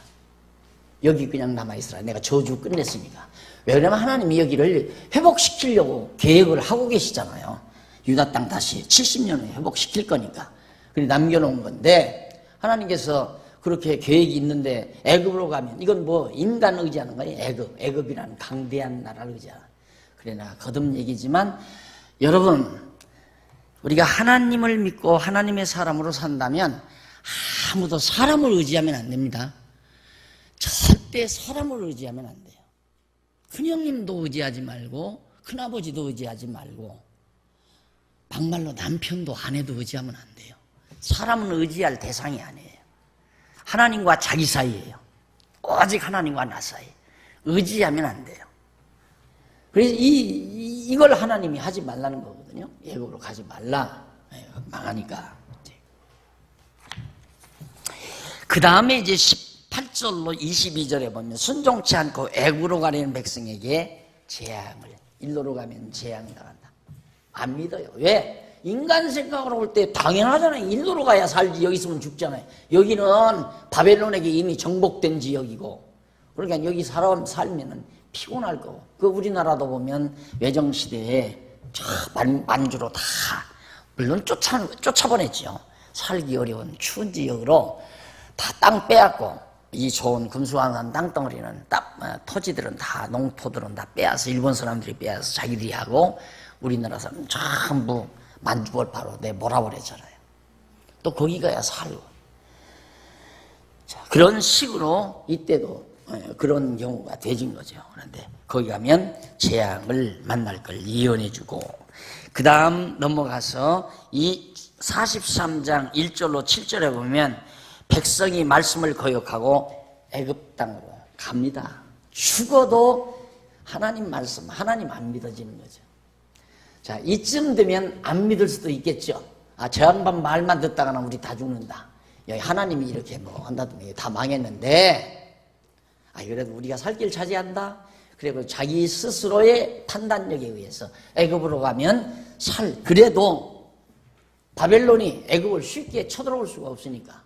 여기 그냥 남아있으라. 내가 저주 끝냈으니까. 왜 그러냐면 하나님이 여기를 회복시키려고 계획을 하고 계시잖아요. 유다 땅 다시 70년 후에 회복시킬 거니까. 그래 남겨놓은 건데, 하나님께서 그렇게 계획이 있는데 애굽으로 가면, 이건 뭐 인간 의지하는 거예요. 애굽이라는 강대한 나라를 의지하는. 그러나 거듭 얘기지만, 여러분, 우리가 하나님을 믿고 하나님의 사람으로 산다면 아무도 사람을 의지하면 안 됩니다. 절대 사람을 의지하면 안 돼요. 큰형님도 의지하지 말고, 큰아버지도 의지하지 말고, 막말로 남편도 아내도 의지하면 안 돼요. 사람은 의지할 대상이 아니에요. 하나님과 자기 사이예요. 오직 하나님과 나 사이. 의지하면 안 돼요. 그래서 이걸 하나님이 하지 말라는 거거든요. 애굽으로 가지 말라. 망하니까. 그 다음에 이제 18절로 22절에 보면, 순종치 않고 애굽으로 가려는 백성에게 재앙을, 일로로 가면 재앙을 당한다. 안 믿어요. 왜? 인간 생각으로 볼 때 당연하잖아요. 인도로 가야 살지. 여기 있으면 죽잖아요. 여기는 바벨론에게 이미 정복된 지역이고, 그러니까 여기 살면은 피곤할 거고. 그 우리나라도 보면 외정시대에 만주로 다 물론 쫓아보냈죠. 살기 어려운 추운 지역으로 다 땅 빼앗고, 이 좋은 금수강산 땅덩어리는 토지들은 다, 농토들은 다 빼앗아 일본 사람들이 빼앗아 자기들이 하고, 우리나라 사람 전부 만주벌파로 몰아버렸잖아요. 또 거기 가야 살고. 자, 그런 식으로 이때도 그런 경우가 되진 거죠. 그런데 거기 가면 재앙을 만날 걸 예언해주고, 그 다음 넘어가서 이 43장 1절로 7절에 보면 백성이 말씀을 거역하고 애굽 땅으로 갑니다. 죽어도 하나님 말씀, 하나님 안 믿어지는 거죠. 자, 이쯤 되면 안 믿을 수도 있겠죠. 저 양반 말만 듣다가는 우리 다 죽는다. 여기 하나님이 이렇게 한다더니 다 망했는데, 그래도 우리가 살 길 차지한다. 그리고 자기 스스로의 판단력에 의해서 애굽으로 가면 그래도 바벨론이 애굽을 쉽게 쳐들어올 수가 없으니까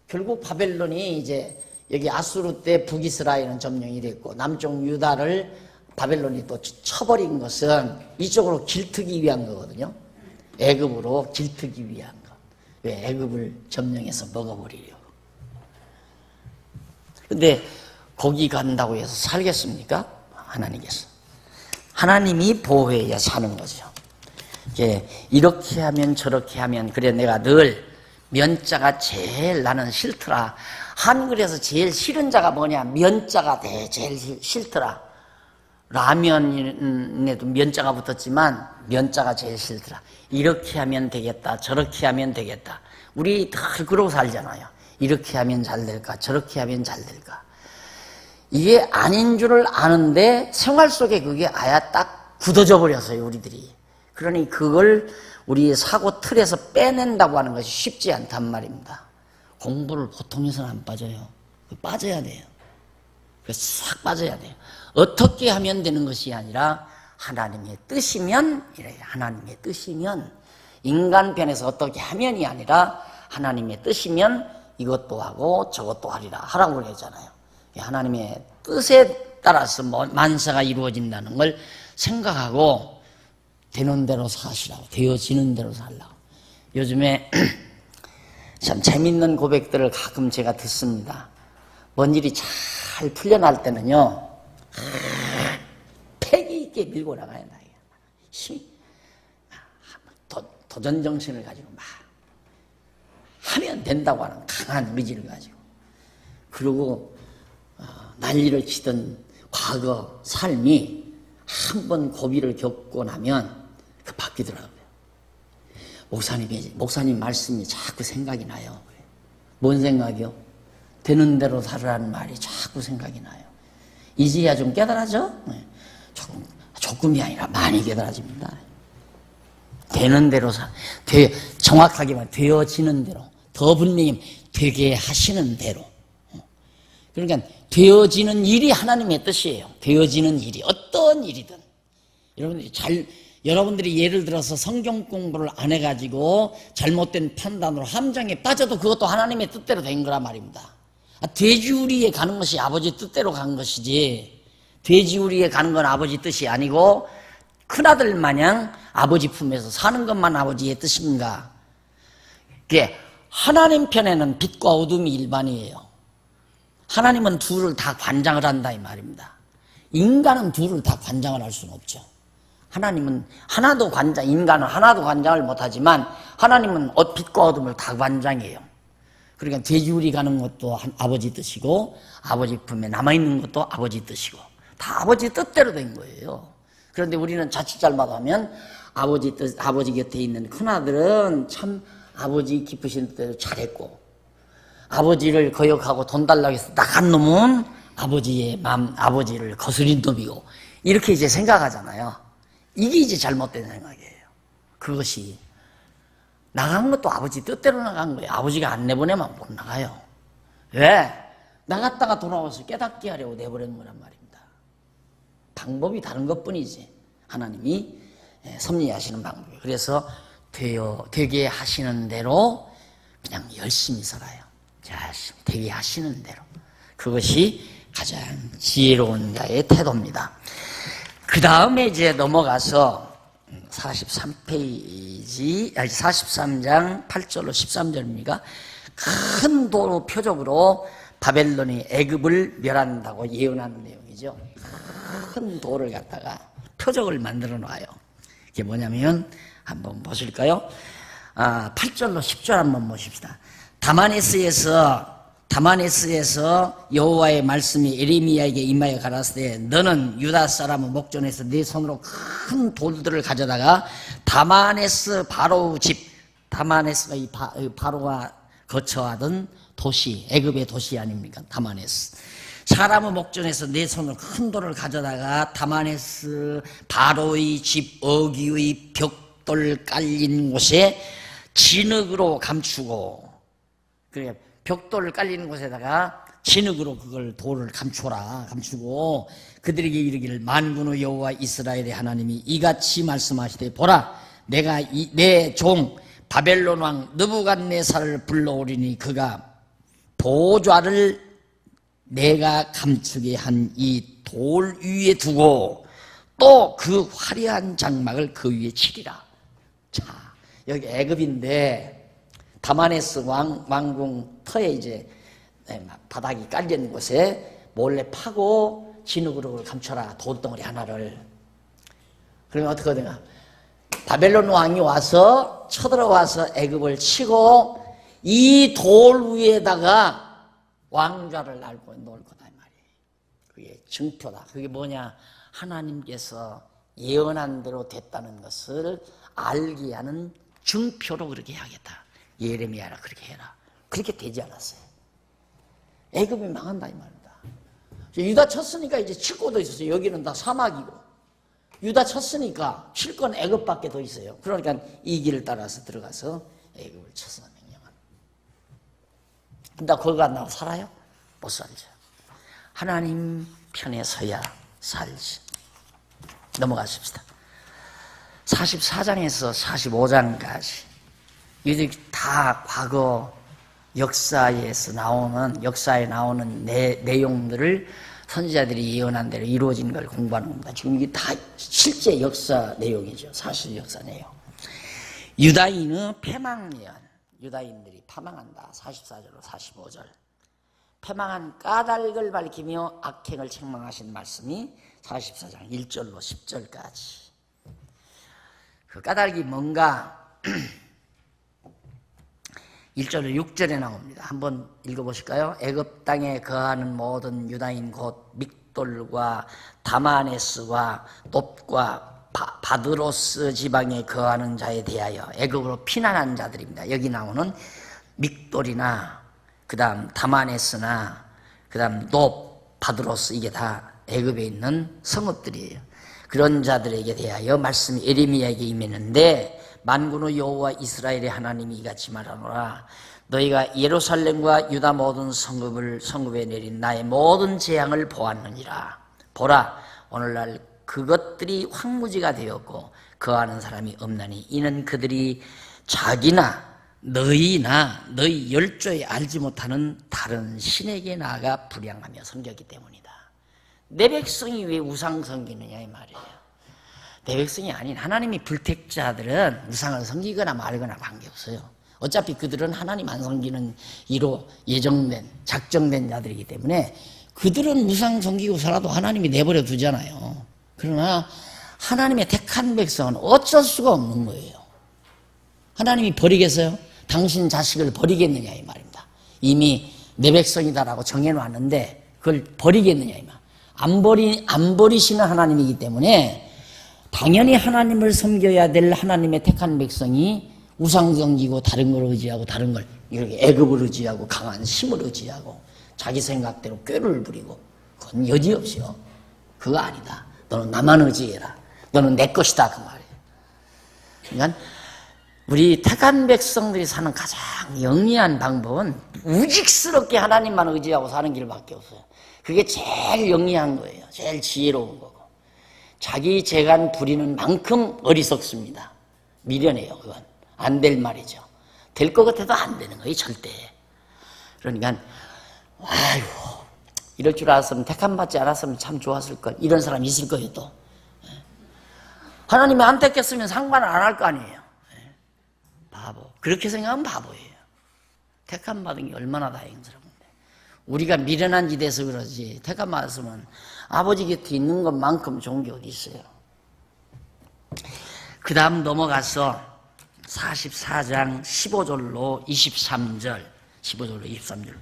결국 바벨론이 이제 여기 아수르 때 북이스라엘은 점령이 됐고 남쪽 유다를 바벨론이 또 쳐버린 것은 이쪽으로 길트기 위한 거거든요. 애굽으로 길트기 위한 거. 왜? 애굽을 점령해서 먹어버리려고. 근데 거기 간다고 해서 살겠습니까? 하나님께서. 하나님이 보호해야 사는 거죠. 이렇게 하면 저렇게 하면, 그래 내가 늘 면자가 제일 나는 싫더라. 한글에서 제일 싫은 자가 뭐냐? 면자가 제일 싫더라. 라면에도 면자가 붙었지만 면자가 제일 싫더라. 이렇게 하면 되겠다. 저렇게 하면 되겠다. 우리 늘 그러고 살잖아요. 이렇게 하면 잘 될까? 저렇게 하면 잘 될까? 이게 아닌 줄을 아는데 생활 속에 그게 아예 딱 굳어져 버렸어요, 우리들이. 그러니 그걸 우리 사고 틀에서 빼낸다고 하는 것이 쉽지 않단 말입니다. 공부를 보통 해서는 안 빠져요. 빠져야 돼요. 싹 빠져야 돼요. 어떻게 하면 되는 것이 아니라 하나님의 뜻이면, 이래요. 하나님의 뜻이면, 인간편에서 어떻게 하면이 아니라 하나님의 뜻이면 이것도 하고 저것도 하리라 하라고 그러잖아요. 하나님의 뜻에 따라서 만사가 이루어진다는 걸 생각하고 되는 대로 사시라고, 되어지는 대로 살라고. 요즘에 참 재밌는 고백들을 가끔 제가 듣습니다. 뭔 일이 잘 풀려날 때는요, 패기 있게 밀고 나가야 돼. 힘이, 도전 정신을 가지고 막 하면 된다고 하는 강한 의지를 가지고. 그리고 난리를 치던 과거 삶이 한번 고비를 겪고 나면 바뀌더라고요. 목사님 말씀이 자꾸 생각이 나요. 뭔 생각이요? 되는 대로 살으라는 말이 자꾸 생각이 나요. 이제야 좀 깨달아져? 조금이 아니라 많이 깨달아집니다. 되는 대로 정확하게 말하면 되어지는 대로, 더 분명히 되게 하시는 대로. 그러니까 되어지는 일이 하나님의 뜻이에요. 되어지는 일이 어떤 일이든. 여러분들이 예를 들어서 성경 공부를 안 해가지고 잘못된 판단으로 함정에 빠져도 그것도 하나님의 뜻대로 된 거란 말입니다. 돼지우리에 가는 것이 아버지 뜻대로 간 것이지, 돼지우리에 가는 건 아버지 뜻이 아니고 큰아들 마냥 아버지 품에서 사는 것만 아버지의 뜻인가? 그게 하나님 편에는 빛과 어둠이 일반이에요. 하나님은 둘을 다 관장을 한다 이 말입니다. 인간은 둘을 다 관장을 할 수는 없죠. 하나님은 하나도 인간은 하나도 관장을 못하지만 하나님은 빛과 어둠을 다 관장해요. 그러니까 돼지우리 가는 것도 아버지 뜻이고 아버지 품에 남아있는 것도 아버지 뜻이고 다 아버지 뜻대로 된 거예요. 그런데 우리는 자칫 잘못하면 아버지 곁에 있는 큰아들은 참 아버지 기쁘신 뜻대로 잘했고, 아버지를 거역하고 돈 달라고 해서 나간 놈은 아버지를 거스린 놈이고, 이렇게 이제 생각하잖아요. 이게 이제 잘못된 생각이에요. 그것이 나간 것도 아버지 뜻대로 나간 거예요. 아버지가 안 내보내면 못 나가요. 왜? 나갔다가 돌아와서 깨닫게 하려고 내보내는 거란 말입니다. 방법이 다른 것뿐이지 하나님이 섭리하시는 방법이에요. 그래서 되게 하시는 대로 그냥 열심히 살아요. 자, 되게 하시는 대로. 그것이 가장 지혜로운 자의 태도입니다. 그 다음에 이제 넘어가서 43장 8절로 13절입니까? 큰 도로 표적으로 바벨론이 애굽을 멸한다고 예언하는 내용이죠. 큰 돌을 갖다가 표적을 만들어 놔요. 이게 뭐냐면 한번 보실까요? 8절로 10절 한번 보십시다. 다마네스에서 여호와의 말씀이 예레미야에게 임하여 가라사대 너는 유다 사람의 목전에서 네 손으로 큰 돌들을 가져다가 다마네스 바로의 집, 다마네스가 이 바로가 거처하던 도시, 애굽의 도시 아닙니까? 다마네스. 사람의 목전에서 네 손으로 큰 돌을 가져다가 다마네스 바로의 집 어귀의 벽돌 깔린 곳에 진흙으로 감추고, 그래 벽돌을 깔리는 곳에다가 진흙으로 그걸 돌을 감추고 그들에게 이르기를 만군의 여호와 이스라엘의 하나님이 이같이 말씀하시되 보라 내가 내 종 바벨론 왕 느부갓네살을 불러오리니 그가 보좌를 내가 감추게 한 이 돌 위에 두고 또 그 화려한 장막을 그 위에 치리라. 자, 여기 애굽인데 다마네스 왕궁 터에 이제 바닥이 깔려있는 곳에 몰래 파고 진흙으로 그걸 감춰라. 돌덩어리 하나를. 그러면 어떻게 되냐? 바벨론 왕이 와서 쳐들어와서 애굽을 치고 이 돌 위에다가 왕좌를 놔놓고 놓을 거다 이 말이에요. 그게 증표다. 그게 뭐냐? 하나님께서 예언한 대로 됐다는 것을 알게 하는 증표로 그렇게 하겠다. 예레미야라 그렇게 해라. 그렇게 되지 않았어요. 애굽이 망한다 이 말입니다. 유다 쳤으니까 이제 칠 곳도 있었어요. 여기는 다 사막이고 유다 쳤으니까 칠 건 애굽밖에 더 있어요. 그러니까 이 길을 따라서 들어가서 애굽을 쳐서 명령한. 근데 거기 안 나와 살아요? 못 살죠. 하나님 편에 서야 살지. 넘어가십시다. 44장에서 45장까지 이들이 다 과거 역사에 나오는 내용들을 선지자들이 예언한 대로 이루어진 걸 공부하는 겁니다. 지금 이게 다 실제 역사 내용이죠. 사실 역사 내용. 유다인의 패망 예언. 유다인들이 패망한다. 44절로 45절. 패망한 까닭을 밝히며 악행을 책망하신 말씀이 44장 1절로 10절까지. 그 까닭이 뭔가 1절로 6절에 나옵니다. 한번 읽어보실까요? 애굽 땅에 거하는 모든 유다인 곧 믹돌과 다마네스와 놉과 바드로스 지방에 거하는 자에 대하여 애굽으로 피난한 자들입니다. 여기 나오는 믹돌이나 그 다음 다마네스나 그 다음 놉, 바드로스 이게 다 애굽에 있는 성읍들이에요. 그런 자들에게 대하여 말씀이 예레미야에게 임했는데 만군의 여호와 이스라엘의 하나님이 이같이 말하노라. 너희가 예루살렘과 유다 모든 성읍에 내린 나의 모든 재앙을 보았느니라. 보라, 오늘날 그것들이 황무지가 되었고 거하는 사람이 없나니 이는 그들이 자기나 너희나 너희 열조에 알지 못하는 다른 신에게 나아가 불향하며 섬겼기 때문이다. 내 백성이 왜 우상 섬기느냐 이 말이에요. 내 백성이 아닌 하나님이 불택자들은 우상을 섬기거나 말거나 관계없어요. 어차피 그들은 하나님 안 섬기는 이로 작정된 자들이기 때문에 그들은 우상 섬기고 살아도 하나님이 내버려 두잖아요. 그러나 하나님의 택한 백성은 어쩔 수가 없는 거예요. 하나님이 버리겠어요? 당신 자식을 버리겠느냐 이 말입니다. 이미 내 백성이다라고 정해놨는데 그걸 버리겠느냐 이 말. 안 버리시는 하나님이기 때문에 당연히 하나님을 섬겨야 될 하나님의 택한 백성이 우상 섬기고 다른 걸 의지하고 다른 걸 이렇게 애굽을 의지하고 강한 힘을 의지하고 자기 생각대로 꾀를 부리고 그건 여지없이요. 그거 아니다. 너는 나만 의지해라. 너는 내 것이다 그 말이에요. 그러니까 우리 택한 백성들이 사는 가장 영리한 방법은 우직스럽게 하나님만 의지하고 사는 길밖에 없어요. 그게 제일 영리한 거예요. 제일 지혜로운 거고. 자기 재간 부리는 만큼 어리석습니다. 미련해요, 그건. 안 될 말이죠. 될 것 같아도 안 되는 거예요, 절대. 그러니까 아이고 이럴 줄 알았으면 택함 받지 않았으면 참 좋았을 걸. 이런 사람이 있을 거예요 또. 하나님이 안 택했으면 상관을 안 할 거 아니에요. 바보. 그렇게 생각하면 바보예요. 택함 받은 게 얼마나 다행스러운데. 우리가 미련한 짓에서 그러지 택함 받았으면 아버지 곁에 있는 것만큼 좋은 게 어디 있어요. 그 다음 넘어가서 44장 15절로 23절 15절로 23절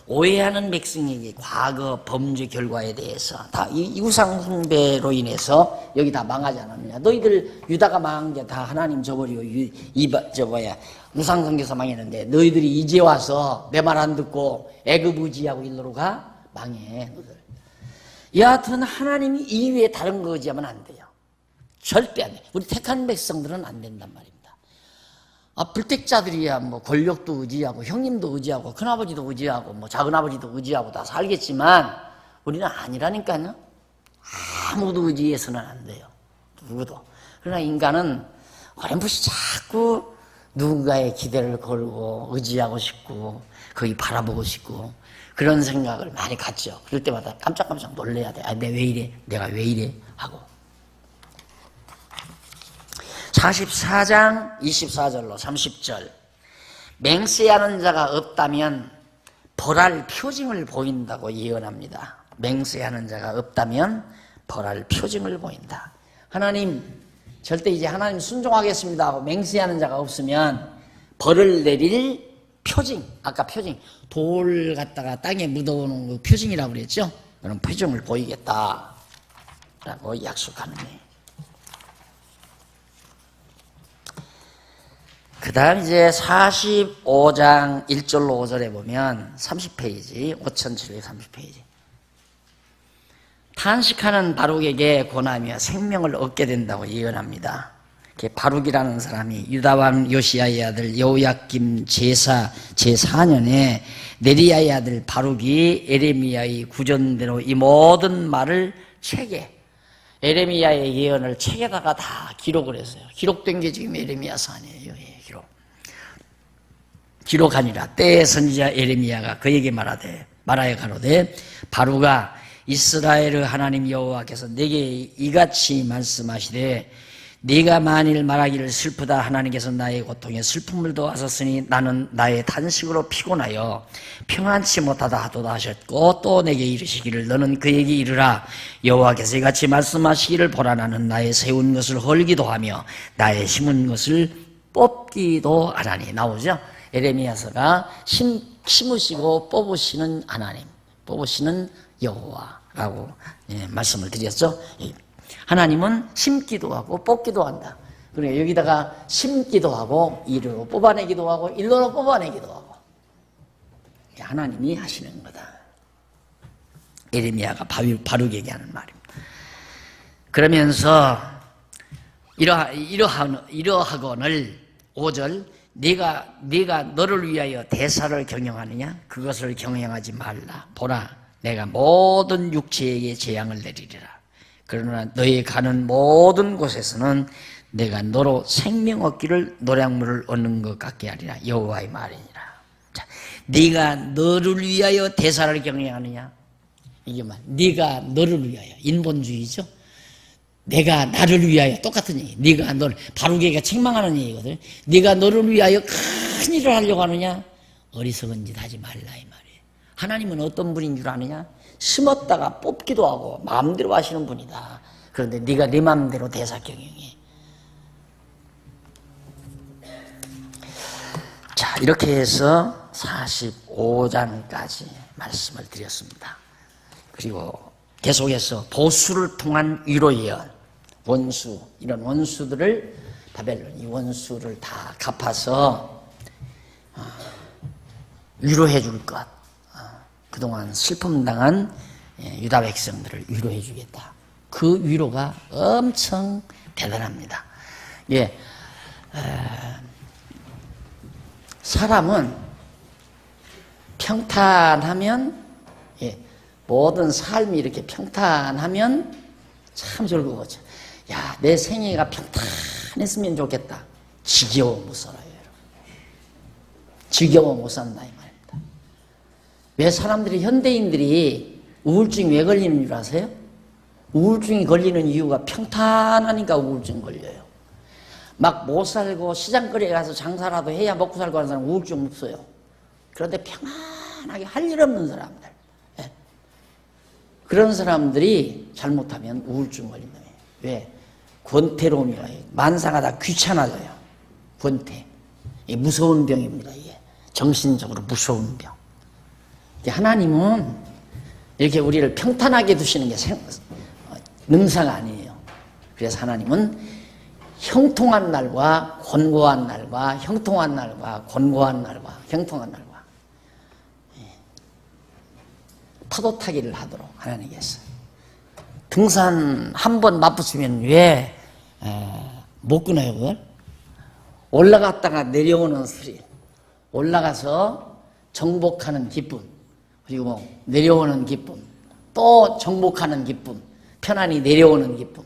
오해하는 백성에게 과거 범죄 결과에 대해서 다 이 우상 숭배로 인해서 여기 다 망하지 않았느냐. 너희들 유다가 망한 게 다 하나님 저버리고 우상 숭배에서 망했는데 너희들이 이제 와서 내 말 안 듣고 애굽 의지하고 일로로 가? 망해 너희들. 여하튼 하나님이 이외에 다른 거 의지하면 안 돼요. 절대 안 돼. 우리 택한 백성들은 안 된단 말입니다. 불택자들이야 뭐 권력도 의지하고 형님도 의지하고 큰아버지도 의지하고 뭐 작은아버지도 의지하고 다 살겠지만 우리는 아니라니까요. 아무도 의지해서는 안 돼요. 누구도. 그러나 인간은 어렴풋이 자꾸 누군가의 기대를 걸고 의지하고 싶고 거기 바라보고 싶고 그런 생각을 많이 갖죠. 그럴 때마다 깜짝깜짝 놀래야 돼. 내가 왜 이래? 내가 왜 이래? 하고 44장 24절로 30절 맹세하는 자가 없다면 벌할 표징을 보인다고 예언합니다. 맹세하는 자가 없다면 벌할 표징을 보인다. 하나님 절대 이제 하나님 순종하겠습니다 하고 맹세하는 자가 없으면 벌을 내릴 표징, 아까 표징 돌 갖다가 땅에 묻어오는 그 표징이라고 그랬죠. 그런 표징을 보이겠다 라고 약속하는 거예요. 그 다음 이제 45장 1절로 5절에 보면 30페이지 5730페이지 탄식하는 바룩에게 고난이며 생명을 얻게 된다고 예언합니다. 바룩이라는 사람이 유다왕 요시야의 아들 여호야김 제사 제4년에 네리야의 아들 바룩이 에레미야의 구전대로 이 모든 말을 책에 에레미야의 예언을 책에다가 다 기록을 했어요. 기록된 게 지금 에레미야서아니에요. 기록하니라. 때의 선지자 에레미야가 그에게 말하여 가로되 바루가 이스라엘의 하나님 여호와께서 내게 이같이 말씀하시되 네가 만일 말하기를 슬프다 하나님께서 나의 고통에 슬픔을 더하셨으니 나는 나의 탄식으로 피곤하여 평안치 못하다 하도다 하셨고 또 내게 이르시기를 너는 그에게 이르라 여호와께서 이같이 말씀하시기를 보라 나는 나의 세운 것을 헐기도 하며 나의 심은 것을 뽑기도 하나니. 나오죠? 에레미야서가 심으시고 뽑으시는 하나님, 뽑으시는 여호와라고 말씀을 드렸죠. 하나님은 심기도 하고 뽑기도 한다. 그러니까 여기다가 심기도 하고 이리로 뽑아내기도 하고 일로로 뽑아내기도 하고 하나님이 하시는 거다. 에레미야가 바룩에게 하는 말입니다. 그러면서 이러하거늘 5절 네가 너를 위하여 대사를 경영하느냐? 그것을 경영하지 말라. 보라, 내가 모든 육체에게 재앙을 내리리라. 그러나 너희 가는 모든 곳에서는 내가 너로 생명 얻기를 노량물을 얻는 것 같게 하리라. 여호와의 말이니라. 자, 네가 너를 위하여 대사를 경영하느냐? 이게 말. 네가 너를 위하여 인본주의죠. 내가 나를 위하여 똑같은 얘기. 네가 너를 바룩에게 책망하는 얘기거든. 네가 너를 위하여 큰 일을 하려고 하느냐? 어리석은 짓 하지 말라 이 말이에요. 하나님은 어떤 분인 줄 아느냐? 심었다가 뽑기도 하고 마음대로 하시는 분이다. 그런데 네가 네 마음대로 대사 경영해. 자, 이렇게 해서 45장까지 말씀을 드렸습니다. 그리고 계속해서 보수를 통한 위로 예언, 원수, 이런 원수들을 바벨론, 이 원수를 다 갚아서 위로해 줄 것. 그동안 슬픔 당한 유다 백성들을 위로해 주겠다. 그 위로가 엄청 대단합니다. 예, 사람은 평탄하면 모든 삶이 이렇게 평탄하면 참 즐거워져. 야, 내 생애가 평탄했으면 좋겠다. 지겨워 못 살아요, 여러분. 지겨워 못 산다 이 말입니다. 왜 사람들이, 현대인들이 우울증이 왜 걸리는 줄 아세요? 우울증이 걸리는 이유가 평탄하니까 우울증 걸려요. 막 못 살고 시장거리에 가서 장사라도 해야 먹고 살고 하는 사람 우울증 없어요. 그런데 평안하게 할 일 없는 사람들, 예. 그런 사람들이 잘못하면 우울증 걸린다. 왜? 권태로움이 와요. 만사가 다 귀찮아져요. 권태. 이게 무서운 병입니다. 이게 정신적으로 무서운 병. 하나님은 이렇게 우리를 평탄하게 두시는 게 능사가 아니에요. 그래서 하나님은 형통한 날과 권고한 날과 형통한 날과 권고한 날과 형통한 날과 파도 타기를 하도록 하나님께서. 등산 한 번 맛보시면 왜 못 끊어요, 그걸? 올라갔다가 내려오는 스릴, 올라가서 정복하는 기쁨, 그리고 내려오는 기쁨, 또 정복하는 기쁨, 편안히 내려오는 기쁨,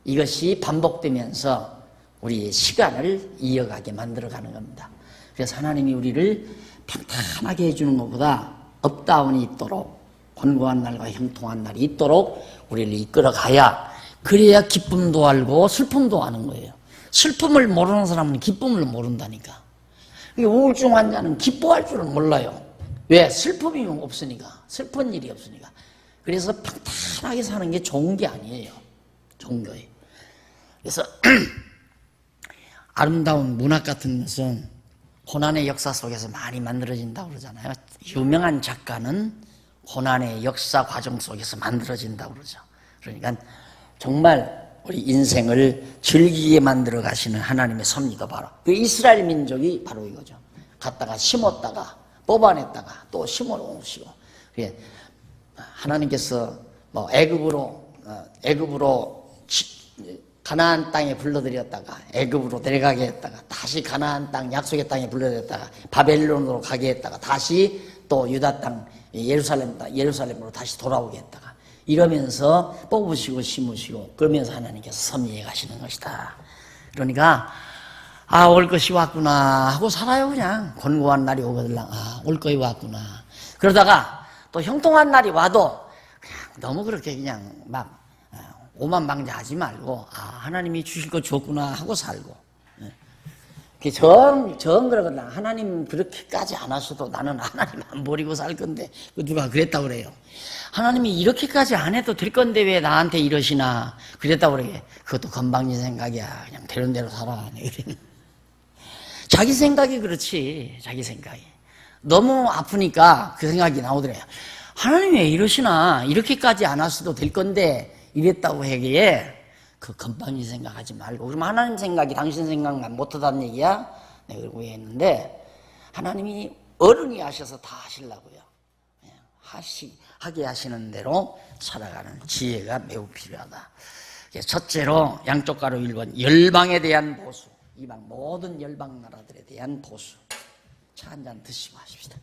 이것이 반복되면서 우리의 시간을 이어가게 만들어가는 겁니다. 그래서 하나님이 우리를 평탄하게 해주는 것보다 업다운이 있도록, 권고한 날과 형통한 날이 있도록 우리를 이끌어가야, 그래야 기쁨도 알고 슬픔도 아는 거예요. 슬픔을 모르는 사람은 기쁨을 모른다니까. 우울증 환자는 기뻐할 줄은 몰라요. 왜? 슬픔이 없으니까. 슬픈 일이 없으니까. 그래서 평탄하게 사는 게 좋은 게 아니에요. 좋은 거예요. 그래서 아름다운 문학 같은 것은 고난의 역사 속에서 많이 만들어진다고 그러잖아요. 유명한 작가는 고난의 역사 과정 속에서 만들어진다고 그러죠. 그러니까 정말 우리 인생을 즐기게 만들어 가시는 하나님의 섭리가 바로 그 이스라엘 민족이 바로 이거죠. 갔다가 심었다가 뽑아냈다가 또 심어놓으시고, 하나님께서 뭐 애굽으로 가나안 땅에 불러들였다가 애굽으로 내려가게 했다가 다시 가나안 땅 약속의 땅에 불러들였다가 바벨론으로 가게 했다가 다시 또 유다 땅 예루살렘으로 다시 돌아오게 했다가 이러면서 뽑으시고 심으시고 그러면서 하나님께서 섭리해 가시는 것이다. 그러니까 올 것이 왔구나 하고 살아요. 그냥 권고한 날이 오거들랑 올 것이 왔구나. 그러다가 또 형통한 날이 와도 그냥 너무 그렇게 그냥 막 오만방자하지 말고 하나님이 주실 거 줬구나 하고 살고. 정 그러거든. 하나님 그렇게까지 안 하셔도 나는 하나님 안 버리고 살 건데, 누가 그랬다고 그래요. 하나님이 이렇게까지 안 해도 될 건데 왜 나한테 이러시나 그랬다고 그래. 그것도 건방진 생각이야. 그냥 되는 대로 살아. 자기 생각이 그렇지. 자기 생각이 너무 아프니까 그 생각이 나오더래요. 하나님 왜 이러시나, 이렇게까지 안 하셔도 될 건데 이랬다고 하기에 그 건방진 생각하지 말고, 그럼 하나님 생각이 당신 생각만 못하다는 얘기야? 내가 그러고 했는데 하나님이 어른이 하셔서 다 하시려고요. 하게 하시는 대로 살아가는 지혜가 매우 필요하다. 첫째로 양쪽 가로 1번 열방에 대한 보수, 이방 모든 열방 나라들에 대한 보수. 차 한잔 드시고 하십시다.